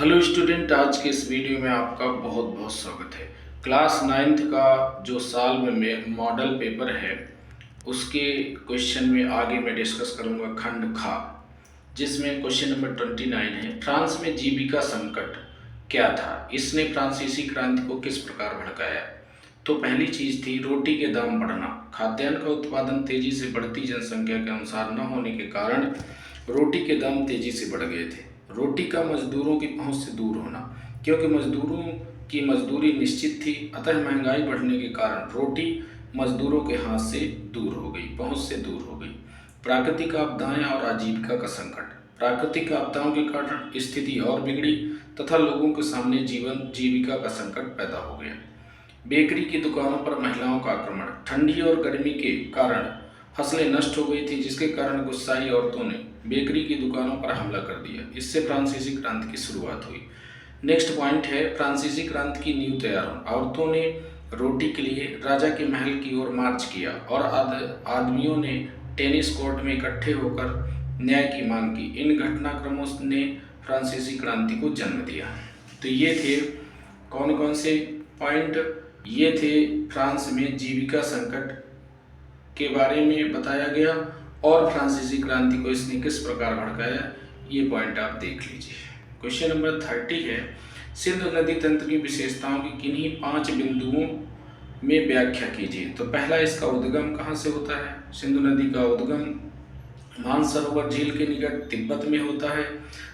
Hello student, आज के इस वीडियो में आपका बहुत बहुत स्वागत है। क्लास नाइन्थ का जो साल में मॉडल पेपर है उसके क्वेश्चन में आगे मैं डिस्कस करूंगा खंड खा, जिसमें क्वेश्चन नंबर 29 है। फ्रांस में जीविका संकट क्या था, इसने फ्रांसीसी क्रांति को किस प्रकार भड़काया। तो पहली चीज थी रोटी के दाम बढ़ना। खाद्यान्न का उत्पादन तेजी से बढ़ती जनसंख्या के अनुसार न होने के कारण रोटी के दाम तेजी से बढ़ गए थे। रोटी का मजदूरों की पहुंच से दूर होना, क्योंकि मजदूरों की मजदूरी निश्चित थी, अतः महंगाई बढ़ने के कारण रोटी मजदूरों के हाथ से दूर हो गई, पहुंच से दूर हो गई। प्राकृतिक आपदाएं और आजीविका का संकट। प्राकृतिक आपदाओं के कारण स्थिति और बिगड़ी तथा लोगों के सामने जीविका का संकट पैदा हो गया। बेकरी की दुकानों पर महिलाओं का आक्रमण। ठंडी और गर्मी के कारण फसलें नष्ट हो गई थी, जिसके कारण गुस्साई औरतों ने बेकरी की दुकानों पर हमला कर दिया। इससे फ्रांसीसी क्रांति की शुरुआत हुई। नेक्स्ट पॉइंट है फ्रांसीसी क्रांति की नींव तैयार। औरतों ने रोटी के लिए राजा के महल की ओर मार्च किया और आदमियों ने टेनिस कोर्ट में इकट्ठे होकर न्याय की मांग की। इन घटनाक्रमों ने फ्रांसीसी क्रांति को जन्म दिया। तो ये थे कौन कौन से पॉइंट। ये थे फ्रांस में जीविका संकट के बारे में बताया गया और फ्रांसीसी क्रांति को इसने किस प्रकार भड़काया, ये पॉइंट आप देख लीजिए। क्वेश्चन नंबर 30 है सिंधु नदी तंत्र की विशेषताओं की किन्हीं 5 बिंदुओं में व्याख्या कीजिए। तो पहला, इसका उद्गम कहाँ से होता है। सिंधु नदी का उद्गम मानसरोवर झील के निकट तिब्बत में होता है।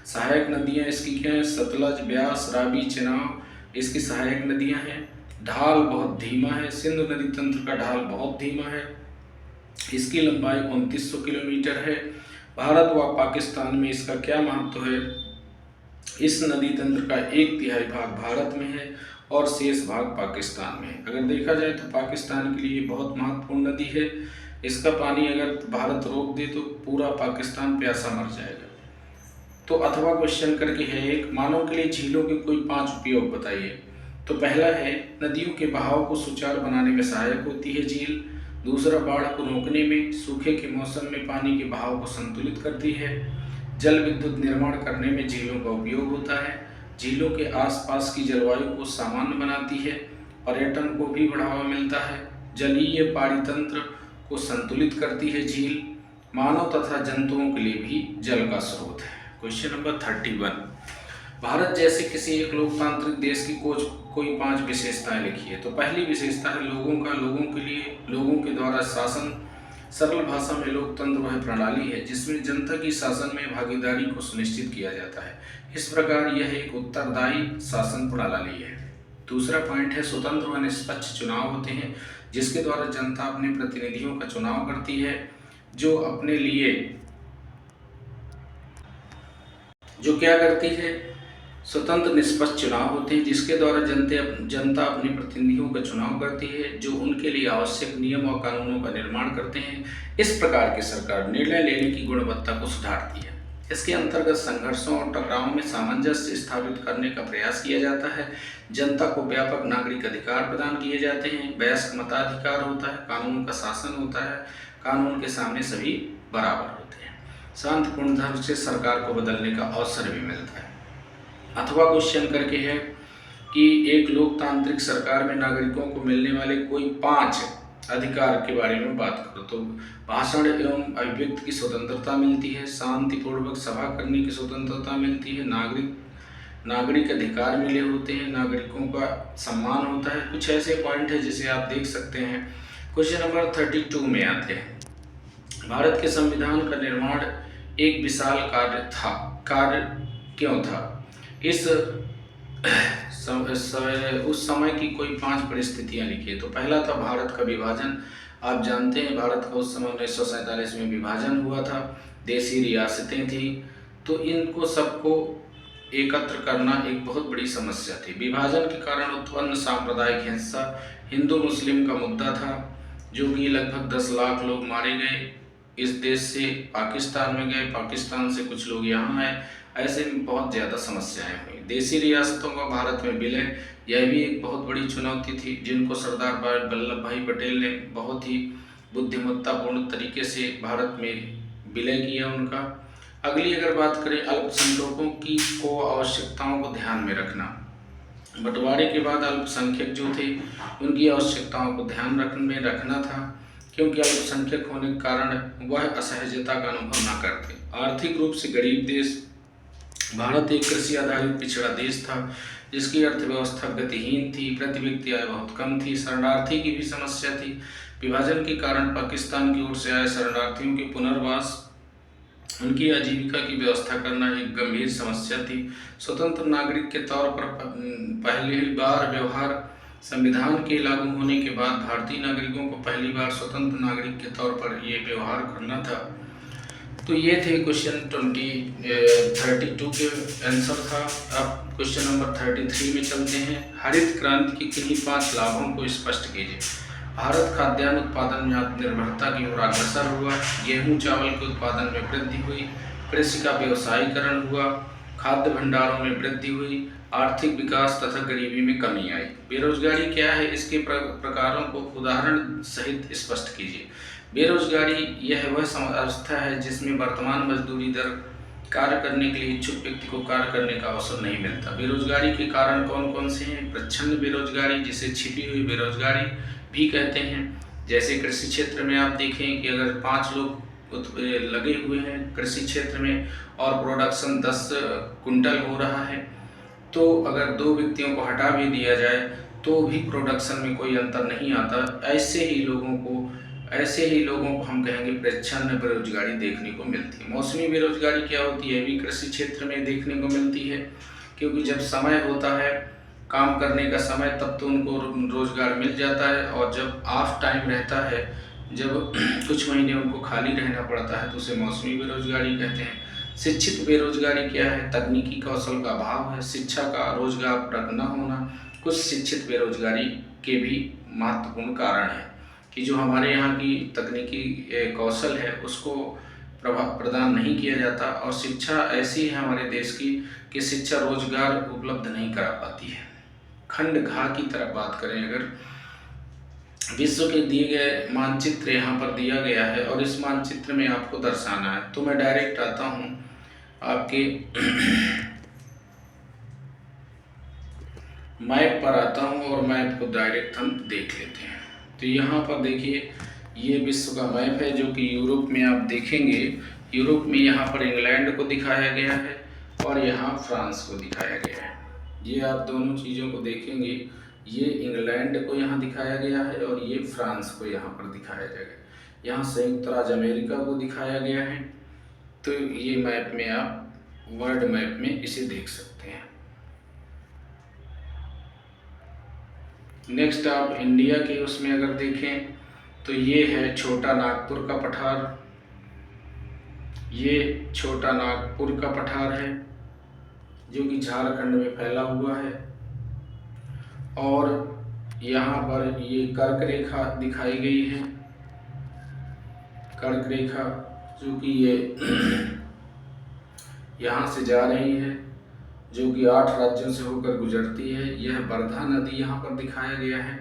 सहायक नदियाँ इसकी क्या है, सतलज, ब्यास, रावी, चेनाब इसकी सहायक नदियाँ हैं। ढाल बहुत धीमा है, सिंधु नदी तंत्र का ढाल बहुत धीमा है। इसकी लंबाई 2900 किलोमीटर है। भारत व पाकिस्तान में इसका क्या महत्व है। इस नदी तंत्र का 1/3 भाग भारत में है और शेष भाग पाकिस्तान में है। अगर देखा जाए तो पाकिस्तान के लिए बहुत महत्वपूर्ण नदी है। इसका पानी अगर भारत रोक दे तो पूरा पाकिस्तान प्यासा मर जाएगा। तो अथवा क्वेश्चन करके है एक, मानव के लिए झीलों के कोई 5 उपयोग बताइए। तो पहला है नदियों के बहाव को सुचारू बनाने में सहायक होती है झील। दूसरा, बाढ़ को रोकने में, सूखे के मौसम में पानी के बहाव को संतुलित करती है। जल विद्युत निर्माण करने में झीलों का उपयोग होता है। झीलों के आसपास की जलवायु को सामान्य बनाती है। पर्यटन को भी बढ़ावा मिलता है। जलीय पारितंत्र को संतुलित करती है झील। मानव तथा जंतुओं के लिए भी जल का स्रोत है। क्वेश्चन नंबर 31, भारत जैसे किसी एक लोकतांत्रिक देश की कोई 5 विशेषताएं लिखिए। तो पहली विशेषता है लोगों के लिए लोगों के द्वारा शासन। सरल भाषा में लोकतंत्र वह प्रणाली है जिसमें जनता की शासन में भागीदारी को सुनिश्चित किया जाता है। इस प्रकार यह एक उत्तरदायी शासन प्रणाली है। दूसरा पॉइंट है स्वतंत्र व निष्पक्ष चुनाव होते हैं जिसके द्वारा जनता अपने प्रतिनिधियों का चुनाव करती है, जो अपने लिए जो क्या करती है, स्वतंत्र निष्पक्ष चुनाव होते हैं जिसके द्वारा जनता अपने प्रतिनिधियों का चुनाव करती है, जो उनके लिए आवश्यक नियम और कानूनों का निर्माण करते हैं। इस प्रकार की सरकार निर्णय लेने की गुणवत्ता को सुधारती है। इसके अंतर्गत संघर्षों और टकरावों में सामंजस्य स्थापित करने का प्रयास किया जाता है। जनता को व्यापक नागरिक अधिकार प्रदान किए जाते हैं। वयस्क मताधिकार होता है। कानून का शासन होता है। कानून के सामने सभी बराबर होते हैं। शांतिपूर्ण ढंग से सरकार को बदलने का अवसर भी मिलता है। अथवा क्वेश्चन करके है कि एक लोकतांत्रिक सरकार में नागरिकों को मिलने वाले कोई 5 अधिकार के बारे में बात करो। तो भाषण एवं अभिव्यक्ति की स्वतंत्रता मिलती है। शांतिपूर्वक सभा करने की स्वतंत्रता मिलती है। नागरिक अधिकार मिले होते हैं। नागरिकों का सम्मान होता है। कुछ ऐसे पॉइंट है जिसे आप देख सकते हैं। क्वेश्चन नंबर 32 में आते हैं, भारत के संविधान का निर्माण एक विशाल कार्य था। कार्य क्यों था। उस समय की कोई 5 परिस्थितियां लिखिए। तो पहला था भारत का विभाजन। आप जानते हैं भारत का उस समय 1947 में विभाजन हुआ था। देशी रियासतें थी, तो इनको सबको एकत्र करना एक बहुत बड़ी समस्या थी। विभाजन के कारण उत्पन्न सांप्रदायिक हिंसा हिंदू मुस्लिम का मुद्दा था, जो कि लगभग 10 लाख लोग मारे गए। इस देश से पाकिस्तान में गए, पाकिस्तान से कुछ लोग यहाँ आए। ऐसे में बहुत ज़्यादा समस्याएं हुई। देशी रियासतों का भारत में विलय, यह भी एक बहुत बड़ी चुनौती थी, जिनको सरदार वल्लभ भाई पटेल ने बहुत ही बुद्धिमत्तापूर्ण तरीके से भारत में विलय किया उनका। अगली अगर बात करें अल्पसंख्यकों की को आवश्यकताओं को ध्यान में रखना। बंटवारे के बाद अल्पसंख्यक जो थे उनकी आवश्यकताओं को ध्यान में रखना था, क्योंकि अल्पसंख्यक होने के कारण वह असहजता का अनुभव न करते। आर्थिक रूप से गरीब देश भारत एक कृषि आधारित पिछड़ा देश था, जिसकी अर्थव्यवस्था गतिहीन थी, प्रति व्यक्ति आय बहुत कम थी, शरणार्थी की भी समस्या थी। विभाजन के कारण पाकिस्तान की ओर से आए शरणार्थियों के पुनर्वास, उनकी आजीविका की व्यवस्था करना एक गंभीर समस्या थी। स्वतंत्र नागरिक के तौर पर पहली बार व्यवहार संविधान के लागू होने के बाद भारतीय नागरिकों को पहली बार स्वतंत्र नागरिक के तौर पर ये व्यवहार करना था। तो ये थे क्वेश्चन 32 के आंसर था। अब क्वेश्चन नंबर 33 में चलते हैं। हरित क्रांति के किन्हीं 5 लाभों को स्पष्ट कीजिए। भारत खाद्यान्न उत्पादन में आत्मनिर्भरता की ओर अग्रसर हुआ, गेहूं चावल के उत्पादन में वृद्धि हुई, कृषि का व्यवसायीकरण हुआ, खाद्य भंडारों में वृद्धि हुई, आर्थिक विकास तथा गरीबी में कमी आई। बेरोजगारी क्या है, इसके प्रकारों को उदाहरण सहित स्पष्ट कीजिए। बेरोजगारी यह वह अवस्था है जिसमें वर्तमान मजदूरी दर कार्य करने के लिए इच्छुक व्यक्ति को कार्य करने का अवसर नहीं मिलता। बेरोजगारी के कारण कौन कौन से हैं? प्रच्छन्न बेरोजगारी, जिसे छिपी हुई बेरोजगारी भी कहते हैं। जैसे कृषि क्षेत्र में आप देखें कि अगर 5 लोग लगे हुए हैं कृषि क्षेत्र में और प्रोडक्शन 10 कुंटल हो रहा है, तो अगर 2 व्यक्तियों को हटा भी दिया जाए तो भी प्रोडक्शन में कोई अंतर नहीं आता। ऐसे ही लोगों को हम कहेंगे प्रच्छन्न बेरोजगारी देखने को मिलती है। मौसमी बेरोजगारी क्या होती है? भी कृषि क्षेत्र में देखने को मिलती है, क्योंकि जब समय होता है काम करने का समय, तब तो उनको रोजगार मिल जाता है, और जब ऑफ टाइम रहता है, जब कुछ महीने उनको खाली रहना पड़ता है, तो उसे मौसमी बेरोजगारी कहते हैं। शिक्षित बेरोजगारी क्या है? तकनीकी कौशल का अभाव है, शिक्षा का रोजगारप्रद न होना कुछ शिक्षित बेरोजगारी के भी महत्वपूर्ण कारण है, कि जो हमारे यहाँ की तकनीकी कौशल है उसको प्रदान नहीं किया जाता, और शिक्षा ऐसी है हमारे देश की कि शिक्षा रोजगार उपलब्ध नहीं करा पाती है। खंड घा की तरफ बात करें, अगर विश्व के दिए गए मानचित्र यहाँ पर दिया गया है और इस मानचित्र में आपको दर्शाना है, तो मैं डायरेक्ट आता हूँ आपके मैप पर आता हूँ और मैप को डायरेक्ट हम देख लेते हैं। तो यहाँ पर देखिए, ये विश्व का मैप है, जो कि यूरोप में आप देखेंगे, यूरोप में यहाँ पर इंग्लैंड को दिखाया गया है और यहाँ फ्रांस को दिखाया गया है। ये आप दोनों चीज़ों को देखेंगे, ये इंग्लैंड को यहाँ दिखाया गया है और ये फ्रांस को यहाँ पर दिखाया जाएगा। यहाँ संयुक्त राज्य अमेरिका को दिखाया गया है। तो ये मैप में आप वर्ल्ड मैप में इसे देख सकते हैं। नेक्स्ट आप इंडिया के उसमें अगर देखें तो ये है छोटा नागपुर का पठार, ये छोटा नागपुर का पठार है जो कि झारखंड में फैला हुआ है, और यहाँ पर ये कर्क रेखा दिखाई गई है, कर्क रेखा जो कि ये यहाँ से जा रही है, जो कि 8 राज्यों से होकर गुजरती है। यह वर्धा नदी यहाँ पर दिखाया गया है।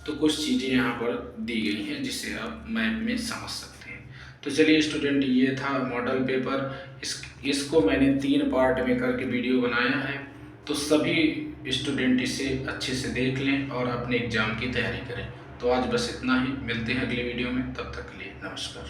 तो कुछ चीज़ें यहाँ पर दी गई हैं जिसे आप मैप में समझ सकते हैं। तो चलिए स्टूडेंट, ये था मॉडल पेपर। इसको मैंने 3 पार्ट में करके वीडियो बनाया है, तो सभी स्टूडेंट इसे अच्छे से देख लें और अपने एग्ज़ाम की तैयारी करें। तो आज बस इतना ही, मिलते हैं अगले वीडियो में, तब तक के लिए नमस्कार।